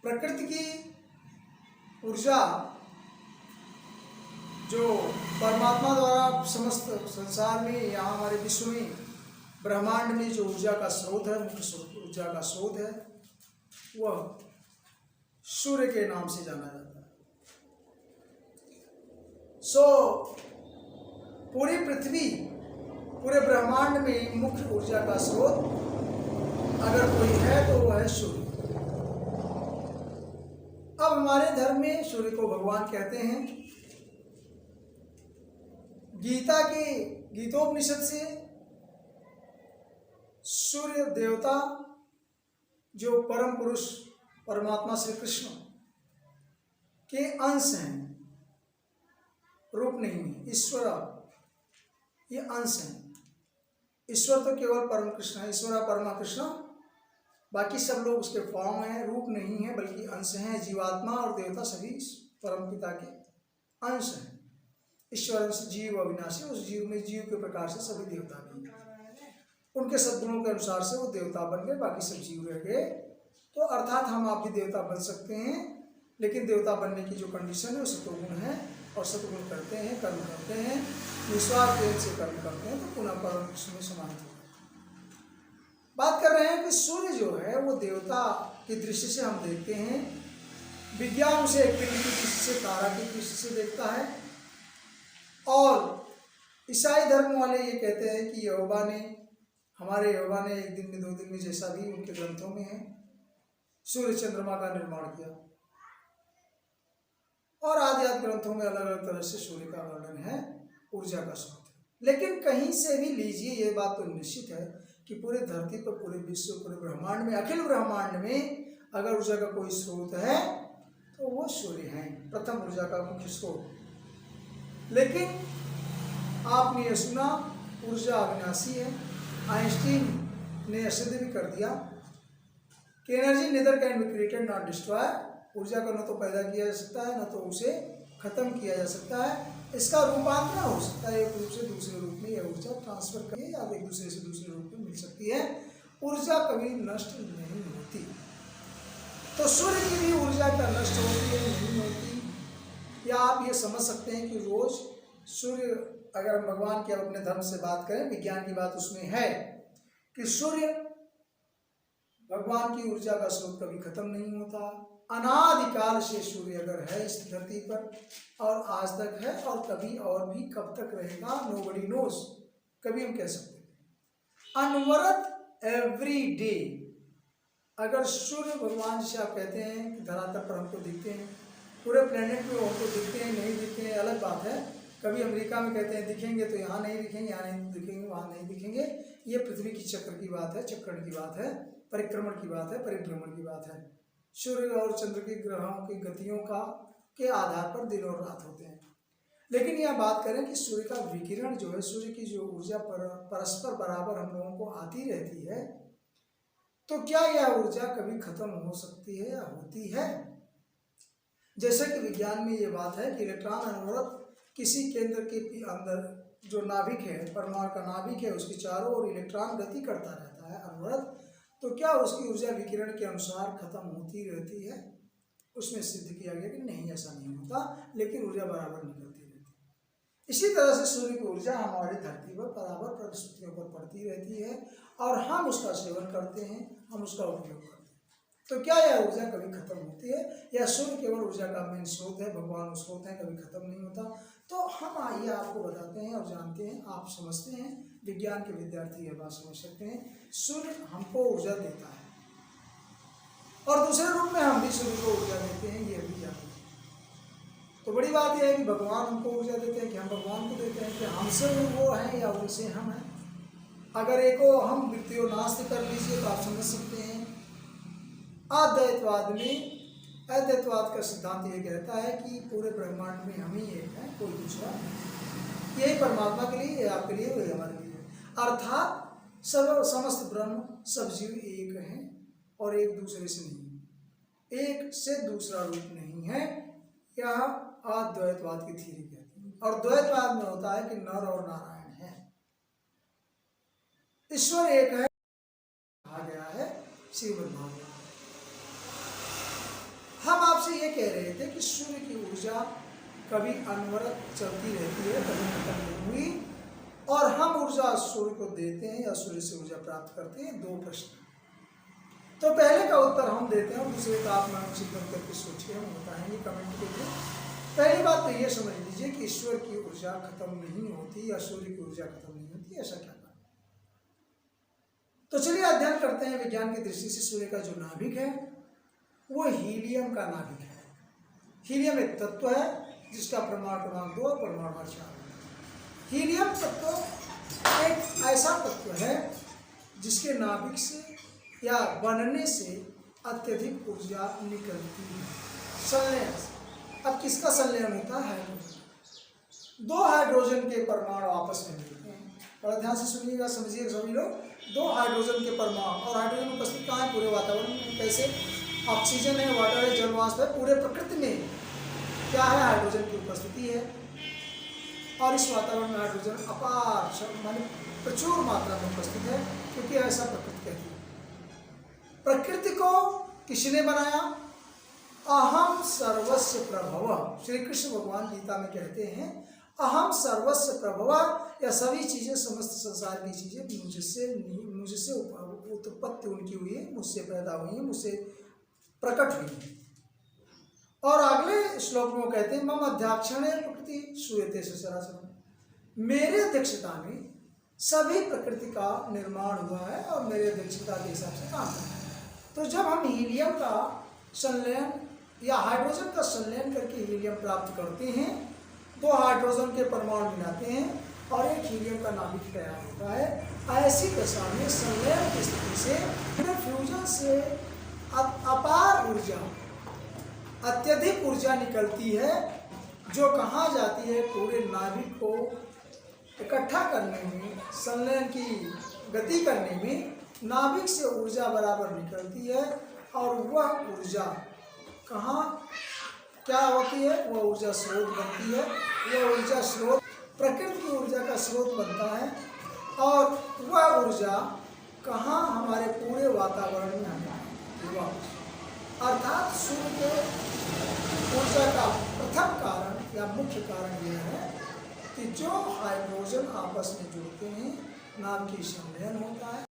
प्रकृति की ऊर्जा जो परमात्मा द्वारा समस्त संसार में या हमारे विश्व में ब्रह्मांड में जो ऊर्जा का स्रोत है, मुख्य ऊर्जा का स्रोत है, वह सूर्य के नाम से जाना जाता है। पूरी पृथ्वी, पूरे ब्रह्मांड में मुख्य ऊर्जा का स्रोत अगर कोई है तो वह है सूर्य। अब हमारे धर्म में सूर्य को भगवान कहते हैं। गीता के गीतोपनिषद से सूर्य देवता जो परम पुरुष परमात्मा श्री कृष्ण के अंश हैं, रूप नहीं है, ईश्वर ये अंश हैं। ईश्वर तो केवल परम कृष्ण है, ईश्वर परमा कृष्ण, बाकी सब लोग उसके फॉर्म हैं, रूप नहीं है बल्कि अंश हैं। जीवात्मा और देवता सभी परम पिता के अंश हैं। ईश्वर अंश जीव अविनाशी, उस जीव में जीव के प्रकार से सभी देवता भी हैं। उनके सद्गुणों के अनुसार से वो देवता बन गए, बाकी सब जीव रह गए। तो अर्थात हम आप भी देवता बन सकते हैं, लेकिन देवता बनने की जो कंडीशन है वो सत्वगुण है, और सत्वगुण करते हैं, कर्म करते हैं, निस्वार्थ प्रेम से कर्म करते हैं, तो पुनः परम कृष्ण में समान होगा। बात कर रहे हैं कि सूर्य जो है वो देवता की दृष्टि से हम देखते हैं। विज्ञान उसे एक पिंड की दृष्टि से, तारा की दृष्टि से देखता है। और ईसाई धर्म वाले ये कहते हैं कि यहोवा ने, हमारे यहोवा ने एक दिन में, 2 दिन में, जैसा भी उनके ग्रंथों में है, सूर्य चंद्रमा का निर्माण किया। और आध्यात्मिक ग्रंथों में अलग अलग तरह से सूर्य का वर्णन है, ऊर्जा का स्रोत है। लेकिन कहीं से भी लीजिए, ये बात तो निश्चित है कि पूरे धरती पर, पूरे विश्व, पूरे ब्रह्मांड में, अखिल ब्रह्मांड में अगर ऊर्जा का कोई स्रोत है तो वो सूर्य है, प्रथम ऊर्जा का मुख्य स्रोत। लेकिन आपने ये सुना ऊर्जा अविनाशी है। आइंस्टीन ने सिद्ध भी कर दिया कि energy neither can be created not destroy. ऊर्जा को न तो पैदा किया जा सकता है, न तो उसे खत्म किया जा सकता है। इसका रूपांतरण हो सकता है, एक रूप से दूसरे रूप में यह ऊर्जा ट्रांसफर करिए, या एक दूसरे से दूसरे रूप में मिल सकती है। ऊर्जा कभी नष्ट नहीं होती। तो सूर्य की भी ऊर्जा का नष्ट होती है, नहीं होती। या आप ये समझ सकते हैं कि रोज सूर्य, अगर हम भगवान के अपने धर्म से बात करें, विज्ञान की बात उसमें है कि सूर्य भगवान की ऊर्जा का स्रोत कभी खत्म नहीं होता। अनादिकाल से सूर्य अगर है इस धरती पर, और आज तक है, और कभी और भी कब तक रहेगा, नोबडी नोस, कभी हम कह सकते हैं। अनवरत एवरी डे अगर सूर्य भगवान जिसे आप कहते हैं कि धरातल पर हमको दिखते हैं, पूरे प्लेनेट में हमको दिखते हैं, नहीं दिखते हैं अलग बात है। कभी अमेरिका में कहते हैं दिखेंगे तो यहाँ नहीं दिखेंगे, यहाँ नहीं दिखेंगे, वहाँ नहीं दिखेंगे। ये पृथ्वी की चक्र की बात है, चक्रण की बात है, परिक्रमण की बात है, परिभ्रमण की बात है। सूर्य और चंद्र के ग्रहों की गतियों के आधार पर दिन और रात होते हैं। लेकिन यह बात करें कि सूर्य का विकिरण जो है, सूर्य की जो ऊर्जा परस्पर बराबर हम लोगों को आती रहती है, तो क्या यह ऊर्जा कभी खत्म हो सकती है या होती है? जैसे कि विज्ञान में ये बात है कि इलेक्ट्रॉन अनवरत किसी केंद्र के अंदर जो नाभिक है, परमाणु का नाभिक है, उसके चारों ओर इलेक्ट्रॉन गति करता रहता है अनवरत, तो क्या उसकी ऊर्जा विकिरण के अनुसार खत्म होती रहती है? उसमें सिद्ध किया गया कि नहीं, ऐसा नहीं होता, लेकिन ऊर्जा बराबर निकलती रहती है। इसी तरह से सूर्य की ऊर्जा हमारी धरती पर बराबर परिस्थितियों पर पड़ती रहती है, और हम उसका सेवन करते हैं, हम उसका उपयोग करते हैं। तो क्या यह ऊर्जा कभी खत्म होती है, या सूर्य केवल ऊर्जा का मेन स्रोत है, भगवान स्रोत है, कभी खत्म नहीं होता? तो हम आइए आपको बताते हैं और जानते हैं, आप समझते हैं, विज्ञान के विद्यार्थी यह बात समझ सकते हैं। सूर्य हमको ऊर्जा देता है, और दूसरे रूप में हम भी सूर्य को ऊर्जा देते हैं, ये भी जानते हैं। तो बड़ी बात यह है कि भगवान हमको ऊर्जा देते हैं कि हम भगवान को देते हैं, कि हमसे वो हैं या उनसे हम हैं। अगर एको हम मृत्यु नास्ति कर लीजिए तो आप समझ सकते हैं। अद्वैतवाद में, अद्वैतवाद का सिद्धांत ये कहता है कि पूरे ब्रह्मांड में हम ही एक हैं, कोई दूसरा नहीं। यही परमात्मा के लिए, आपके लिए, वही हमारे लिए। अर्थात सब समस्त ब्रह्म, सब जीव एक हैं और एक दूसरे से नहीं, एक से दूसरा रूप नहीं है। यह अद्वैतवाद की थ्योरी कहती है। और द्वैतवाद में होता है कि नर और नारायण है, ईश्वर एक है, कहा गया है श्रीमद् भागवत। आपसे ये कह रहे थे कि सूर्य की ऊर्जा कभी अनवरत चलती रहती है, कभी खत्म नहीं हुई, और हम ऊर्जा सूर्य को देते हैं या सूर्य से ऊर्जा प्राप्त करते हैं। दो प्रश्न, तो पहले का उत्तर हम देते हैं और दूसरे का आप मन चिंतन करके सोचिए, हम बताएंगे कमेंट करके। पहली बात तो ये समझ लीजिए कि ईश्वर की ऊर्जा खत्म नहीं होती या सूर्य की ऊर्जा खत्म नहीं होती, ऐसा क्या? तो चलिए अध्ययन करते हैं विज्ञान की दृष्टि से। सूर्य का जो नाभिक है वो हीलियम का नाभिक है। हीलियम एक तत्व है जिसका परमाणु क्रमांक 2 और परमाणु 4। हीलियम तत्व एक ऐसा तत्व है जिसके नाभिक से या बनने से अत्यधिक ऊर्जा निकलती है संलयन से। अब किसका संलयन होता है? हाइड्रोजन। दो हाइड्रोजन के परमाणु आपस में मिलते हैं, बड़ा ध्यान से सुनिएगा, समझिएगा सभी लोग। दो हाइड्रोजन के परमाणु, और हाइड्रोजन उपस्थित कहाँ है? पूरे वातावरण में। कैसे? ऑक्सीजन है, वाटर है, जल वाष्प है, पूरे प्रकृति में क्या है? हाइड्रोजन की उपस्थिति है। और इस वातावरण में हाइड्रोजन अपार माने प्रचुर मात्रा में उपस्थित है, क्योंकि ऐसा प्रकृति कहती है। प्रकृति को किसने बनाया? अहम सर्वस्य प्रभव। श्री कृष्ण भगवान गीता में कहते हैं अहम सर्वस्य प्रभव, या सभी चीजें, समस्त संसार की चीजें मुझसे उत्पत्ति उनकी हुई है, मुझसे पैदा हुई है, मुझसे प्रकट हुई है। और अगले श्लोक में वो कहते हैं मम अध्यक्षणे प्रकृति सूयते सचराचरम्, मेरे अध्यक्षता में सभी प्रकृति का निर्माण हुआ है और मेरे अध्यक्षता के हिसाब से काम करता है। तो जब हम हीलियम का संलयन या हाइड्रोजन का संलयन करके हीलियम प्राप्त करते हैं, दो हाइड्रोजन के परमाणु मिलाते हैं और एक हीलियम का नाभिक तैयार होता है। ऐसी दशा में संलयन की स्थिति से फ्यूजन से अपार ऊर्जा, अत्यधिक ऊर्जा निकलती है, जो कहाँ जाती है? पूरे नाभिक को इकट्ठा करने में, संलयन की गति करने में नाभिक से ऊर्जा बराबर निकलती है। और वह ऊर्जा कहाँ क्या होती है? वह ऊर्जा स्रोत बनती है। यह ऊर्जा स्रोत प्रकृति की ऊर्जा का स्रोत बनता है, और वह ऊर्जा कहाँ? हमारे पूरे वातावरण में हमें हुआ। अर्थात सूर्य के ऊर्जा का प्रथम कारण या मुख्य कारण यह है कि जो हाइड्रोजन आपस में जुड़ते हैं, नाभिकीय संलयन होता है।